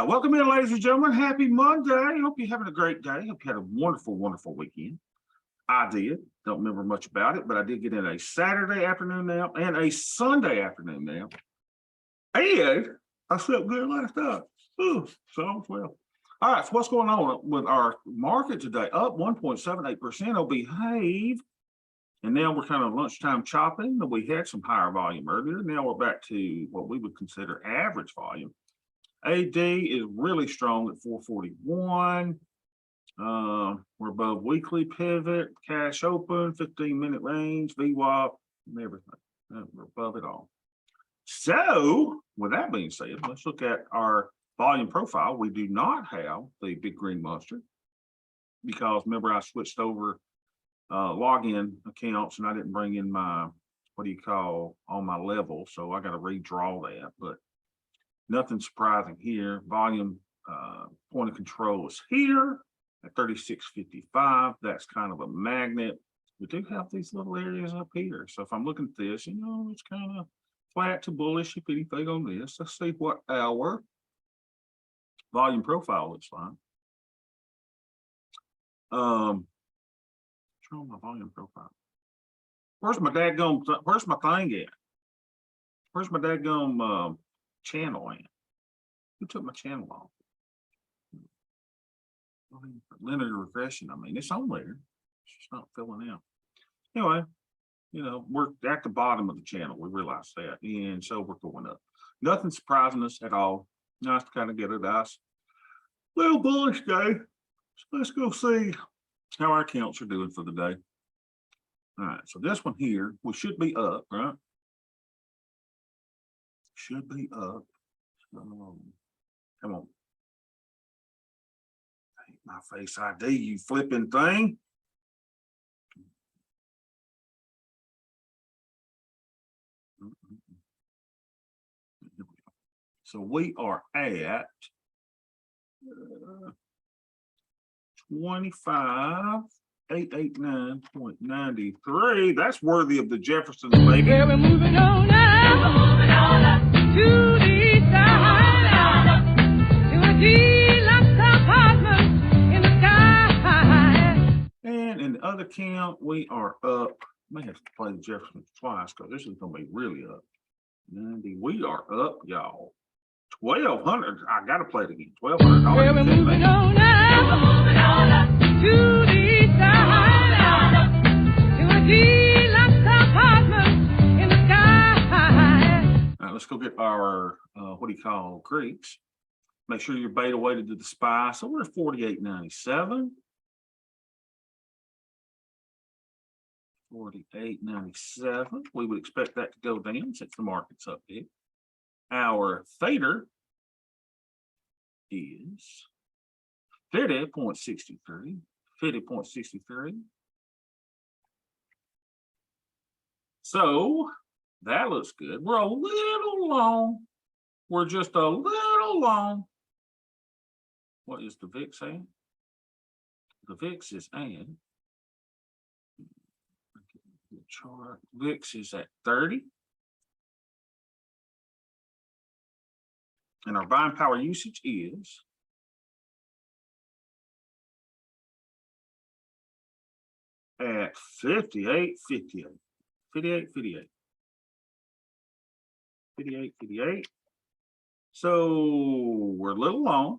Welcome in, ladies and gentlemen. Happy Monday. Hope you're having a great day. Hope you had a wonderful, wonderful weekend. I did. Don't remember much about it, but I did get in a Saturday afternoon nap and a Sunday afternoon nap. And I slept good last night. Ooh, so well. All right, so what's going on with our market today? Up 1.78%. It'll behave. And now we're kind of lunchtime chopping. We had some higher volume earlier. Now we're back to what we would consider average volume. AD is really strong at 441. We're above weekly pivot, cash open, 15-minute range, VWAP, and everything. We're above it all. So, with that being said, let's look at our volume profile. We do not have the big green monster because remember I switched over login accounts and I didn't bring in my, what do you call, on my level. So I got to redraw that, but nothing surprising here. Volume point of control is here at 3655. That's kind of a magnet. We do have these little areas up here. So if I'm looking at this, it's kind of flat to bullish, if anything, on this. Let's see what our volume profile looks like. Show my volume profile. Where's my thing at? Where's my dadgum channel at? Who took my channel off? Linear regression. I mean, it's on there. It's just not filling out. Anyway, we're at the bottom of the channel. We realize that. And so we're going up. Nothing surprising us at all. Nice to kind of get a nice little bullish day. So let's go see how our accounts are doing for the day. All right. So this one here, we should be up, right? Should be up. Come on. My face ID, you flipping thing. So we are at 25,889.93. That's worthy of the Jeffersons, baby. Yeah, we're moving on now. We're moving on up to the side. To a deluxe apartment in the sky. And in the other count, we are up. May have to play the Jeffersons twice because this is going to be really up. 90. We are up, y'all. 1,200. I got to play it again. $1,200. Yeah, we're moving on now. We're moving on up to the side. To a deluxe apartment in the sky. All right, let's go get our, Greeks. Make sure you're beta weighted to the SPY. So we're at 48.97. 48.97. We would expect that to go down since the market's up here. Our theta is 50.63. 50.63. So that looks good. We're a little long. We're just a little long. What is the VIX saying? The VIX is the chart. VIX is at 30. And our buying power usage is at 58.58. 58.58. So we're a little long.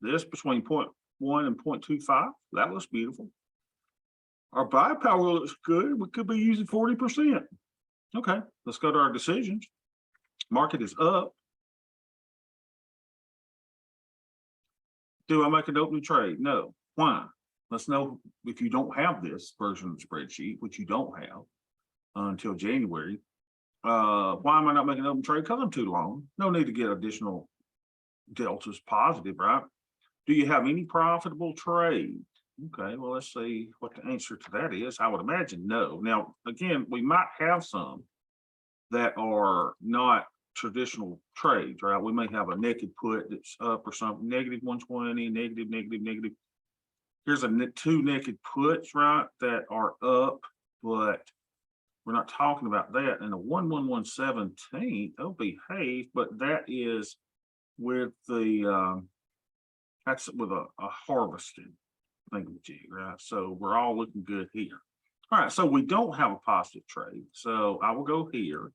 This between 0.1 and 0.25. That looks beautiful. Our buy power looks good. We could be using 40%. Okay, let's go to our decisions. Market is up. Do I make an opening trade? No. Why? Let's know if you don't have this version of the spreadsheet, which you don't have until January. Why am I not making an open trade? Because I'm too long. No need to get additional deltas positive, right? Do you have any profitable trade? Okay, well, let's see what the answer to that is. I would imagine no. Now, again, we might have some that are not traditional trades, right? We may have a naked put that's up or something, negative 120, negative. Here's two naked puts, right, that are up, but We're not talking about that. And the 11117, they'll behave, but that is with the that's with a harvested thingamajig, right? So we're all looking good here. All right, so we don't have a positive trade. So I will go here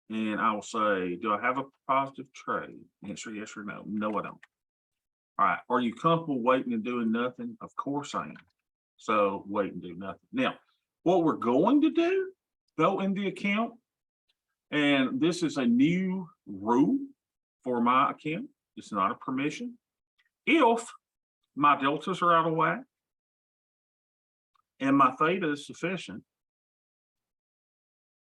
and I will say, do I have a positive trade? Answer yes or no. No, I don't. All right, are you comfortable waiting and doing nothing? Of course I am. So wait and do nothing. Now, what we're going to do, go in the account, and this is a new rule for my account. It's not a permission. If my deltas are out of whack and my theta is sufficient,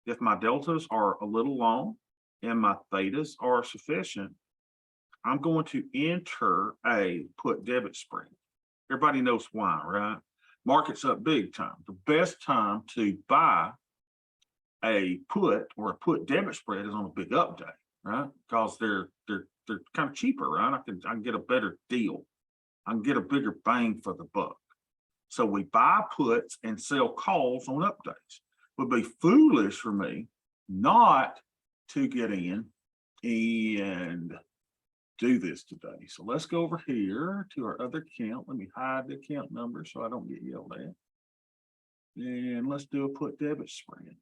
if my deltas are a little long and my thetas are sufficient, I'm going to enter a put debit spread. Everybody knows why, right? Market's up big time. The best time to buy a put or a put debit spread is on a big up day, right? Because they're kind of cheaper, right? I can get a better deal. I can get a bigger bang for the buck. So we buy puts and sell calls on up days. It would be foolish for me not to get in and do this today. So let's go over here to our other account. Let me hide the account number so I don't get yelled at. And let's do a put debit spread.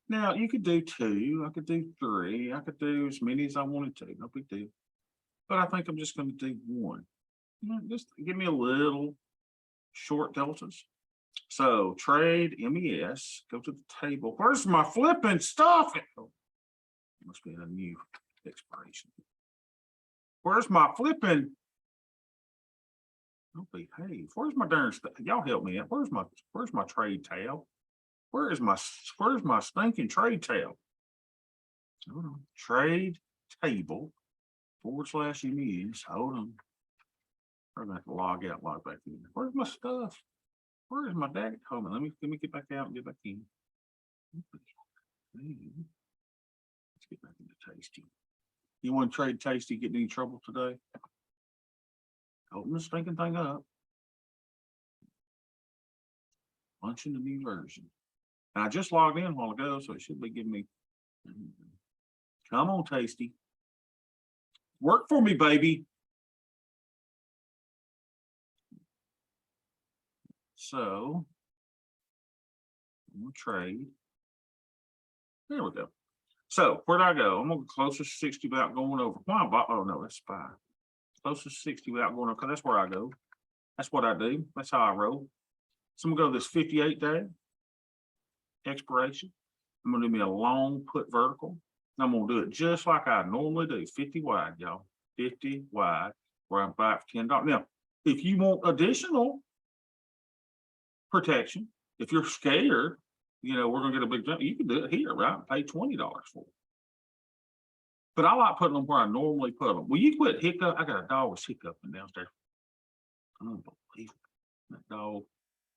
Now you could do 2, I could do 3, I could do as many as I wanted to, no big deal. But I think I'm just going to do 1. Just give me a little short deltas. So trade MES, go to the table. Where's my flipping stuff? Oh, must be a new expiration. Where's my flipping? Don't behave. Where's my darn stuff? Y'all help me out. Where's my trade tab? Where's my stinking trade tab? Hold on. Trade table /MES. Hold on. I'm gonna have to log out, log back in. Where's my stuff? Where is my dad? Hold on. Let me get back out and get back in. Let's get back into Tasty. You want to trade Tasty? Get in any trouble today? Open the stinking thing up. Launching the new version. And I just logged in a while ago, so it should be giving me. Come on, Tasty. Work for me, baby. So I'm gonna trade. There we go. So where'd I go? I'm gonna go closest to 60 without going over. Why? Oh no, that's 5. Closest to 60 without going over, because that's where I go. That's what I do. That's how I roll. So I'm gonna go to this 58 day expiration. I'm gonna do me a long put vertical. I'm gonna do it just like I normally do, 50 wide, y'all. 50 wide, where I'm buying for $10. Now, if you want additional protection, if you're scared, we're gonna get a big jump, you can do it here, right? Pay $20 for it. But I like putting them where I normally put them. Will you quit hiccup? I got a dog was hiccuping downstairs. Unbelievable. That dog,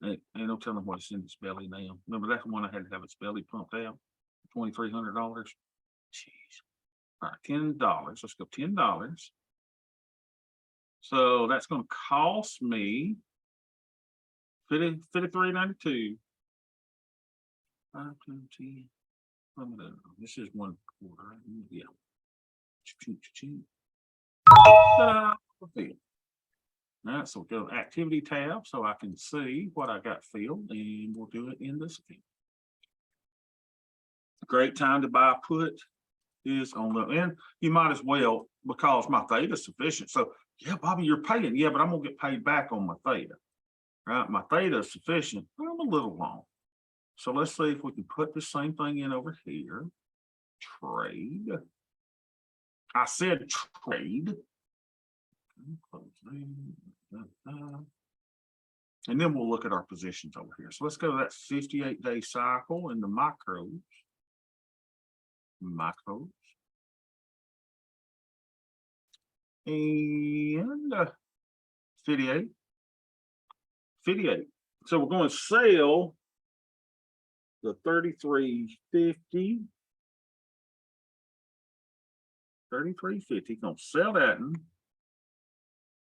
ain't no telling what's in its belly now. Remember that's the one I had to have its belly pumped out, $2,300. Jeez. All right, $10. Let's go $10. So that's going to cost me $53.92. 5, 10. This is 1/4. Yeah. Ta-da. All right, so we'll go to activity tab so I can see what I got filled, and we'll do it in this account. A great time to buy a put is on the end. You might as well, because my theta is sufficient. So yeah, Bobby, you're paying. Yeah, but I'm gonna get paid back on my theta. Right? My theta is sufficient. I'm a little long. So let's see if we can put the same thing in over here. Trade. I said trade. And then we'll look at our positions over here. So let's go to that 58-day cycle in the macros. And 58. So we're going to sell the 33.50. 33.50. Gonna sell that and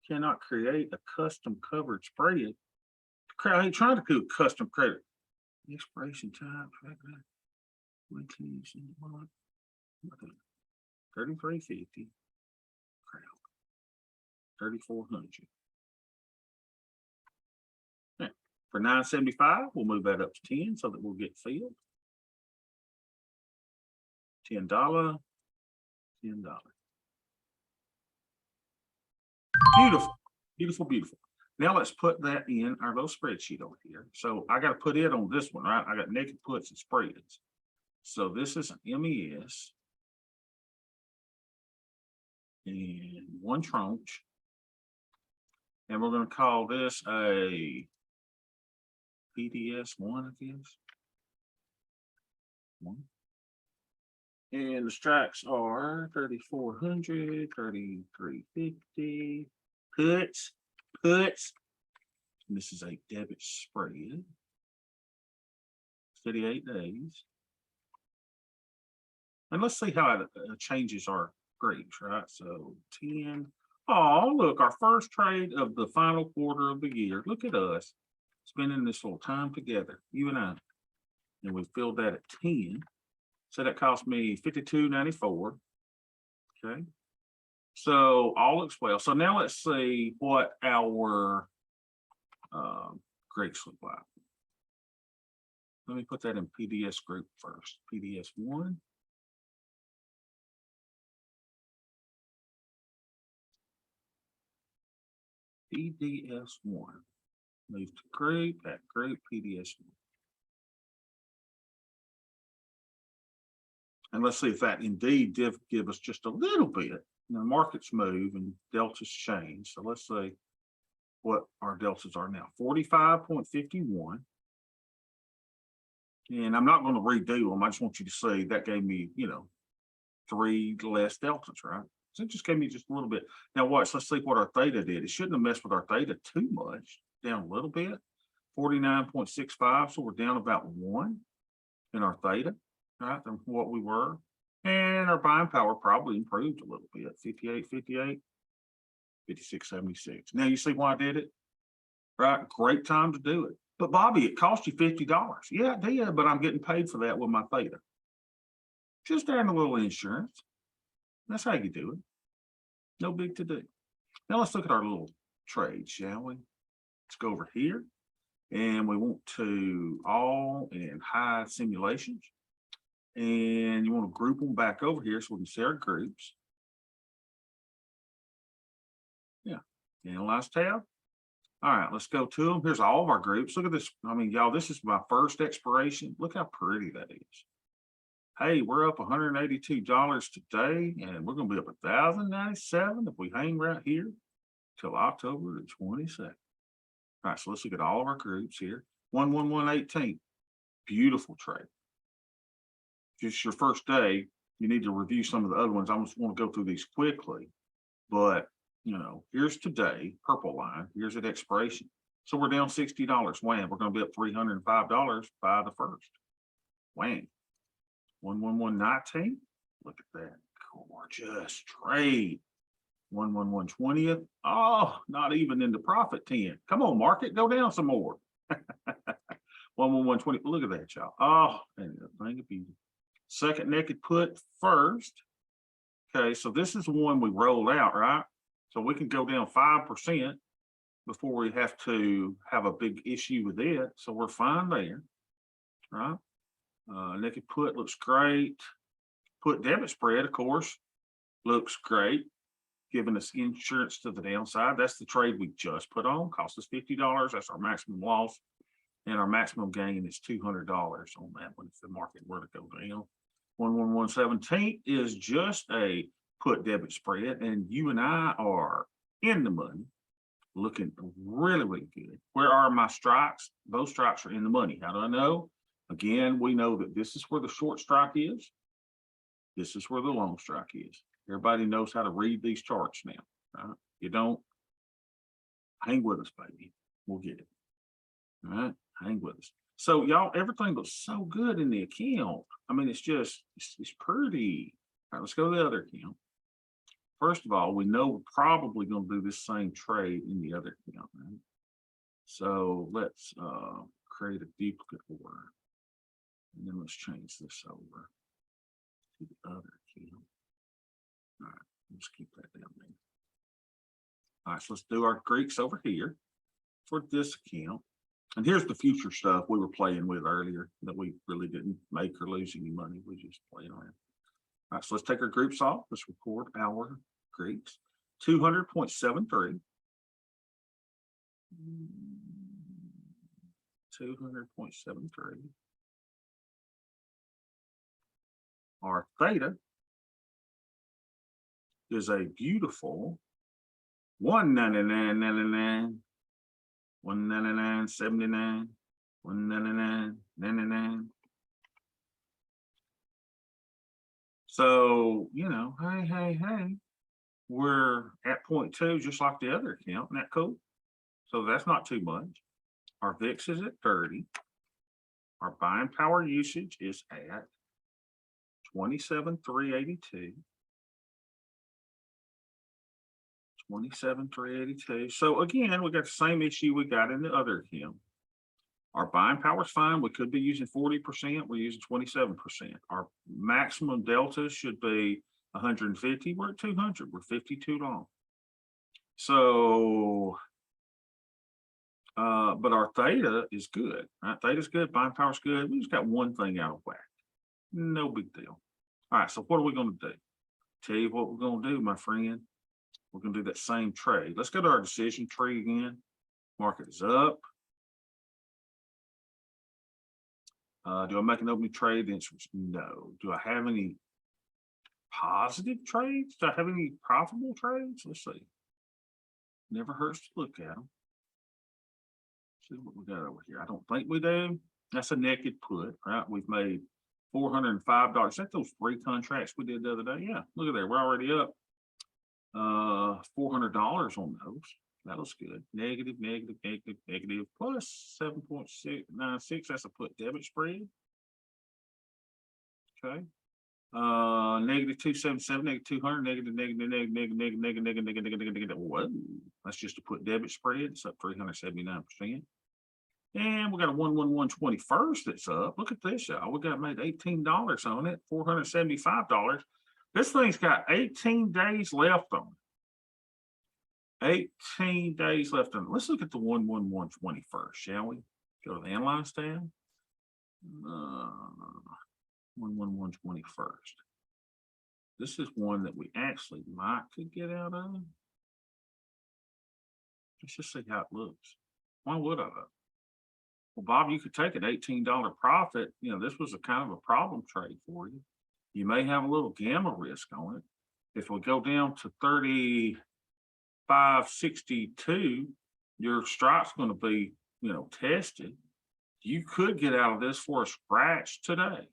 cannot create a custom covered spread. I ain't trying to do custom credit. Expiration time, 33.50. 3,400. For $9.75, we'll move that up to 10 so that we'll get filled. $10, $10. Beautiful, beautiful, beautiful. Now let's put that in our little spreadsheet over here. So I got to put it on this one, right? I got naked puts and spreads. So this is an MES and one tranche. And we're going to call this a PDS one, I guess. One. And the strikes are 3,400, 3,350, puts. And this is a debit spread. 38 days. And let's see how it changes our grades, right? So 10. Oh, look, our first trade of the final quarter of the year. Look at us spending this little time together, you and I. And we filled that at 10. So that cost me $52.94. Okay. So all looks well. So now let's see what our grades look like. Let me put that in PDS group first. PDS 1. PDS 1. Move to group, that group, PDS 1. And let's see if that indeed did give us just a little bit. The markets move and deltas change. So let's see what our deltas are now. 45.51. And I'm not going to redo them. I just want you to see that gave me, 3 less deltas, right? So it just gave me just a little bit. Now watch, let's see what our theta did. It shouldn't have messed with our theta too much. Down a little bit. 49.65. So we're down about 1 in our theta. Right, than what we were, and our buying power probably improved a little bit. 58.58, 56.76. Now you see why I did it, right? Great time to do it. But Bobby, it cost you $50. Yeah, it did, but I'm getting paid for that with my theta. Just adding a little insurance. That's how you do it. No big to do. Now let's look at our little trade, shall we? Let's go over here, and we want to all and hide simulations. And you want to group them back over here so we can see our groups. Yeah, analyze tab. All right, let's go to them. Here's all of our groups. Look at this. I mean, y'all, this is my first expiration. Look how pretty that is. Hey, we're up $182 today, and we're going to be up $1,097 if we hang right here till October the 22nd. All right, so let's look at all of our groups here. 11118, beautiful trade. Just your first day, you need to review some of the other ones. I just want to go through these quickly, but here's today, purple line, here's at expiration. So we're down $60. Wham, we're going to be up $305 by the first. Wham. 11119. Look at that. Gorgeous trade. 11120th. Oh, not even in the profit 10. Come on, market, go down some more. 11120. Look at that, y'all. Oh, and the thing of beauty. Second naked put first. Okay, so this is the one we rolled out, right? So we can go down 5% before we have to have a big issue with it. So we're fine there, right? Naked put looks great. Put debit spread, of course, looks great, giving us insurance to the downside. That's the trade we just put on, cost us $50. That's our maximum loss. And our maximum gain is $200 on that one if the market were to go down. 11117 is just a put debit spread, and you and I are in the money, looking really, really good. Where are my strikes? Those strikes are in the money. How do I know? Again, we know that this is where the short strike is. This is where the long strike is. Everybody knows how to read these charts now, right? You don't, hang with us, baby. We'll get it. All right, hang with us. So y'all, everything looks so good in the account. I mean, it's pretty. All right, let's go to the other account. First of all, we know we're probably going to do this same trade in the other account, right? So let's create a duplicate order. And then let's change this over to the other account. All right, let's keep that down there. All right, so let's do our Greeks over here for this account. And here's the future stuff we were playing with earlier that we really didn't make or lose any money. We just played around. All right, so let's take our groups off. Let's record our Greeks. 200.73. 200.73. Our theta is a beautiful 199.99, 199.79, 199.99. So, you know, hey, we're at 0.2, just like the other account. Isn't that cool? So that's not too much. Our VIX is at 30. Our buying power usage is at 27,382. 27,382. So again, we got the same issue we got in the other account. Our buying power is fine. We could be using 40%. We're using 27%. Our maximum delta should be 150. We're at 200. We're 52 long. So, but our theta is good, right? Theta's good. Buying power is good. We just got one thing out of whack. No big deal. All right. So what are we going to do? Tell you what we're going to do, my friend. We're going to do that same trade. Let's go to our decision tree again. Market is up. Do I make an opening trade? The answer is no. Do I have any positive trades? Do I have any profitable trades? Let's see. Never hurts to look at them. See what we got over here. I don't think we do. That's a naked put, right? We've made $405. Is that those 3 contracts we did the other day? Yeah, look at there. We're already up $400 on those. That looks good. Negative, plus 7.696. That's a put debit spread. Okay. Negative 277, negative 200, negative. Whoa. That's just a put debit spread. It's up 379%. And we got a 11121st that's up. Look at this, y'all. We got made $18 on it, $475. This thing's got 18 days left on it. 18 days left on it. Let's look at the 11121st, shall we? Go to the analyze tab. 11121st. This is one that we actually could get out of. Let's just see how it looks. Why would I? Well, Bob, you could take an $18 profit. You know, this was a kind of a problem trade for you. You may have a little gamma risk on it. If we go down to 35.62, your strike's going to be, you know, tested. You could get out of this for a scratch today.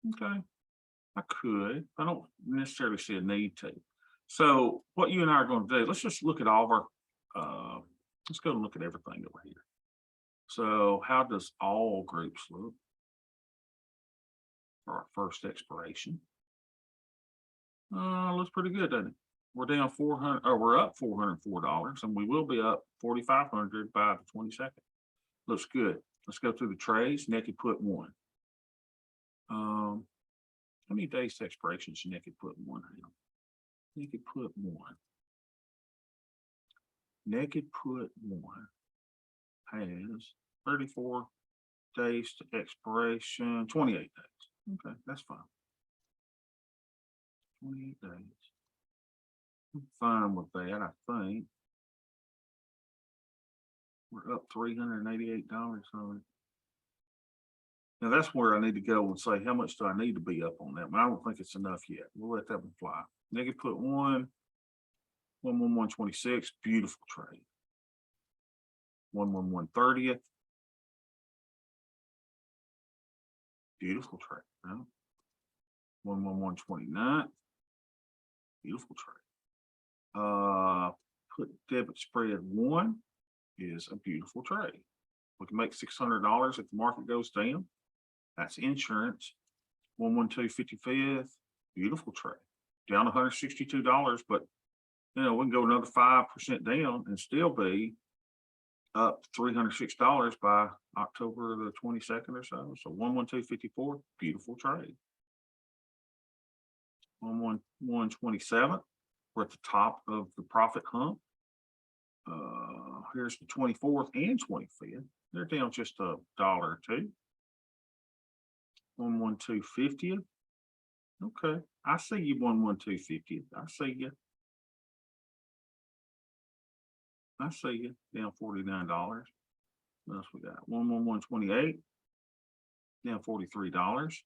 Okay, I could. I don't necessarily see a need to. So what you and I are going to do, let's just look at all of our, let's go and look at everything over here. So how does all groups look for our first expiration? Looks pretty good, doesn't it? We're down 400, or we're up $404, and we will be up 4,500 by the 22nd. Looks good. Let's go through the trades. Naked put 1. How many days to expiration is naked put 1? Naked put 1. Naked put 1 has 34 days to expiration, 28 days. Okay, that's fine. 28 days. I'm fine with that, I think. We're up $388 on it. Now that's where I need to go and say, how much do I need to be up on that? But I don't think it's enough yet. We'll let that one fly. Negative put 1, 11126, beautiful trade. 11130th. Beautiful trade. No? 11129th. Beautiful trade. Put debit spread 1 is a beautiful trade. We can make $600 if the market goes down. That's insurance. 11255th. Beautiful trade. Down $162, but you know, we can go another 5% down and still be up $306 by October the 22nd or so. So 112.54, beautiful trade. 111.27, we're at the top of the profit hump. Here's the 24th and 25th. They're down just a dollar or two. 112.50. Okay, I see you 112.50. I see you. I see you down $49. What else we got? 111.28 down $43.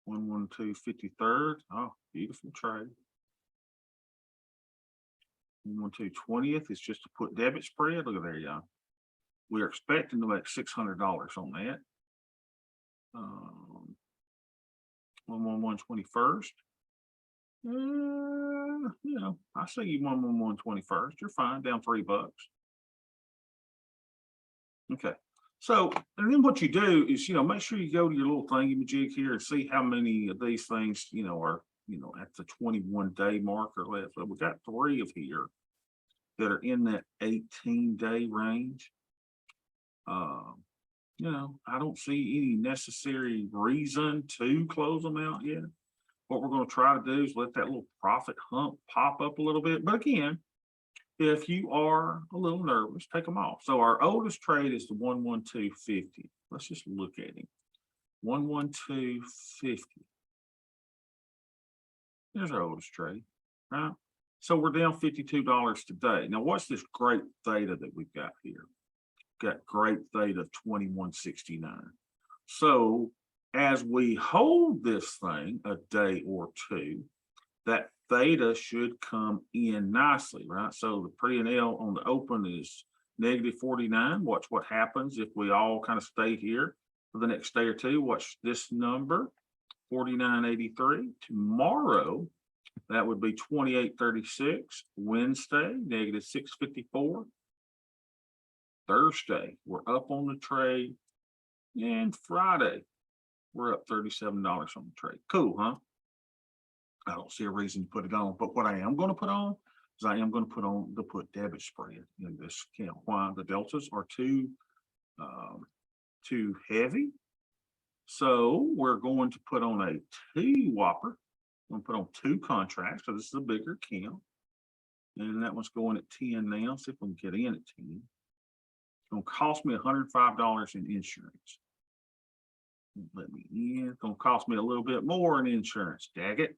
112.53. Oh, beautiful trade. 112.20 is just to put debit spread. Look at there, y'all. We're expecting to make $600 on that. 111.21. I see you 111.21. You're fine, down $3. Okay. So, and then what you do is, make sure you go to your little thingy majig here and see how many of these things, are, at the 21-day mark or less. So we got 3 of here that are in that 18-day range. I don't see any necessary reason to close them out yet. What we're going to try to do is let that little profit hump pop up a little bit. But again, if you are a little nervous, take them off. So our oldest trade is the 112.50. Let's just look at him. 112.50. There's our oldest trade, right? So we're down $52 today. Now, what's this great theta that we've got here? Got great theta of 21.69. So as we hold this thing a day or two, that theta should come in nicely, right? So the pre-and-L on the open is -49. Watch what happens if we all kind of stay here for the next day or two. Watch this number, 49.83. Tomorrow, that would be 28.36. Wednesday, -6.54. Thursday, we're up on the trade. And Friday, we're up $37 on the trade. Cool, huh? I don't see a reason to put it on, but what I am going to put on is I am going to put on the put debit spread in this account. Why? The deltas are too heavy. So we're going to put on a 2 whopper. I'm going to put on 2 contracts. So this is a bigger account. And that one's going at 10 now. See if we can get in at 10. It's going to cost me $105 in insurance. Let me in. It's going to cost me a little bit more in insurance. Dag it.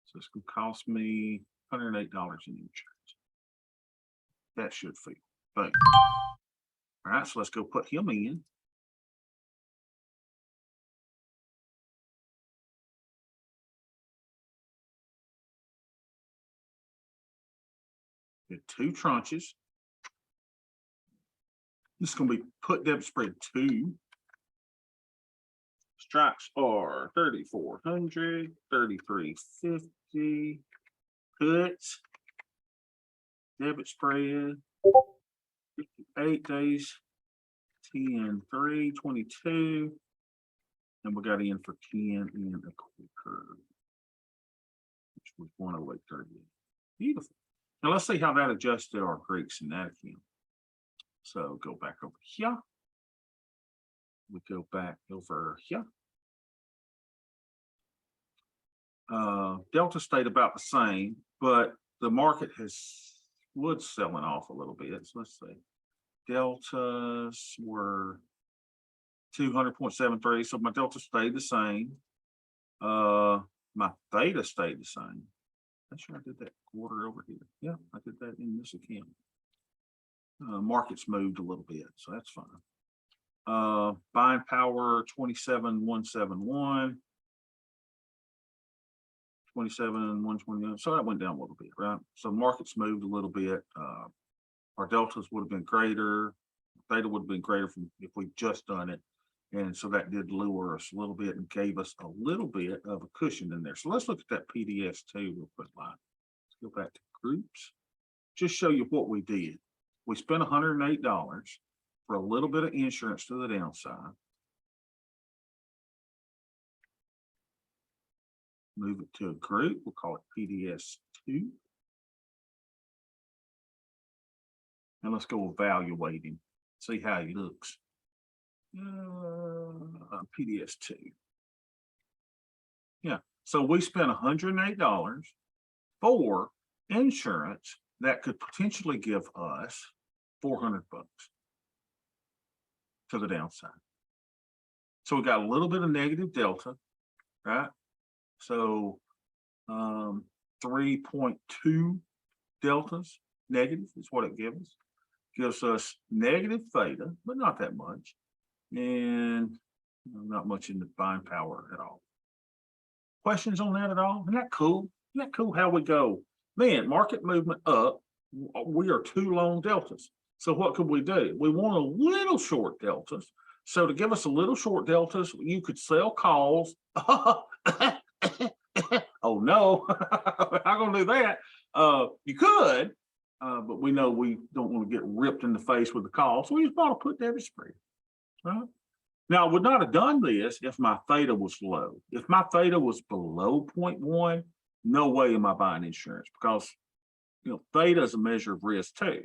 So it's going to cost me $108 in insurance. That should feel. Thanks. All right, so let's go put him in. Get 2 tranches. This is going to be put debit spread 2. Strikes are 3,400, 3,350. Puts debit spread 58 days, 10-3, 22. And we got in for 10 in a quicker, which was 108.38. Beautiful. Now let's see how that adjusted our Greeks in that account. So go back over here. We go back over here. Delta stayed about the same, but the market was selling off a little bit. So let's see. Deltas were 200.73. So my delta stayed the same. My theta stayed the same. I'm sure I did that quarter over here. Yeah, I did that in this account. Markets moved a little bit, so that's fine. Buying power 27,171. 27,121. So that went down a little bit, right? So markets moved a little bit. Our deltas would have been greater. Theta would have been greater if we just done it. And so that did lure us a little bit and gave us a little bit of a cushion in there. So let's look at that PDS too real quick. Let's go back to groups. Just show you what we did. We spent $108 for a little bit of insurance to the downside. Move it to a group. We'll call it PDS2. And let's go evaluate him, see how he looks. PDS2. Yeah, so we spent $108 for insurance that could potentially give us 400 bucks to the downside. So we got a little bit of negative delta, right? So 3.2 deltas negative is what it gives us. Gives us negative theta, but not that much. And not much in the buying power at all. Questions on that at all? Isn't that cool? Isn't that cool how we go? Man, market movement up. We are two long deltas. So what could we do? We want a little short deltas. So to give us a little short deltas, you could sell calls. Oh no, I'm gonna do that. You could, but we know we don't want to get ripped in the face with the call. So we just bought a put debit spread. Right? Now, I would not have done this if my theta was low. If my theta was below 0.1, no way am I buying insurance, because theta is a measure of risk too.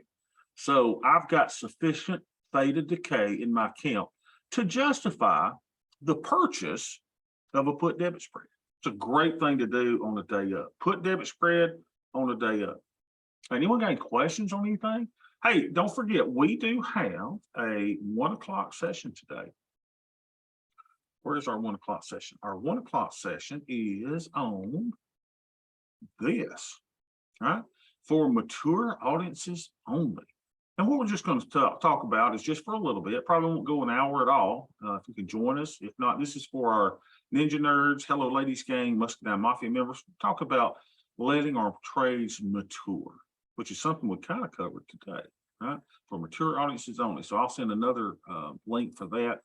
So I've got sufficient theta decay in my account to justify the purchase of a put debit spread. It's a great thing to do on a day up. Put debit spread on a day up. Anyone got any questions on anything? Hey, don't forget, we do have a 1 o'clock session today. Where's our 1 o'clock session? Our 1 o'clock session is on this, right? For mature audiences only. And what we're just going to talk about is just for a little bit, probably won't go an hour at all. If you can join us. If not, this is for our Ninja Nerds, Hello Ladies Gang, Muscadine Mafia members. Talk about letting our trades mature, which is something we kind of covered today, right? For mature audiences only. So I'll send another link for that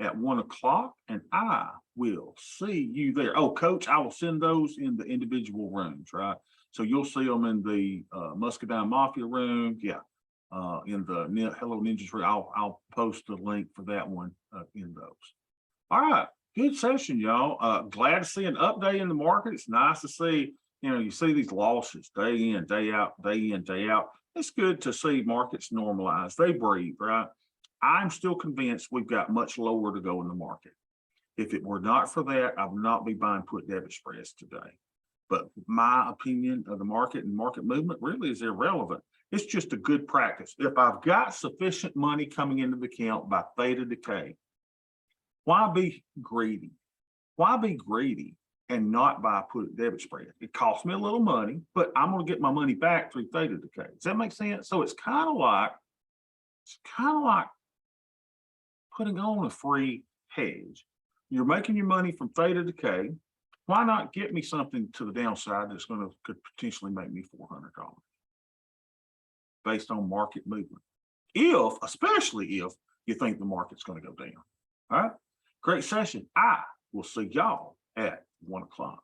at 1 o'clock, and I will see you there. Oh, Coach, I will send those in the individual rooms, right? So you'll see them in the Muscadine Mafia room. Yeah. In the Hello Ninjas room. I'll post the link for that one in those. All right. Good session, y'all. Glad to see an update in the market. It's nice to see, you see these losses day in, day out, day in, day out. It's good to see markets normalize. They breathe, right? I'm still convinced we've got much lower to go in the market. If it were not for that, I would not be buying put debit spreads today. But my opinion of the market and market movement really is irrelevant. It's just a good practice. If I've got sufficient money coming into the account by theta decay, why be greedy? Why be greedy and not buy a put debit spread? It costs me a little money, but I'm going to get my money back through theta decay. Does that make sense? So it's kind of like putting on a free hedge. You're making your money from theta decay. Why not get me something to the downside that's could potentially make me $400 based on market movement? Especially if you think the market's going to go down. All right. Great session. I will see y'all at 1 o'clock.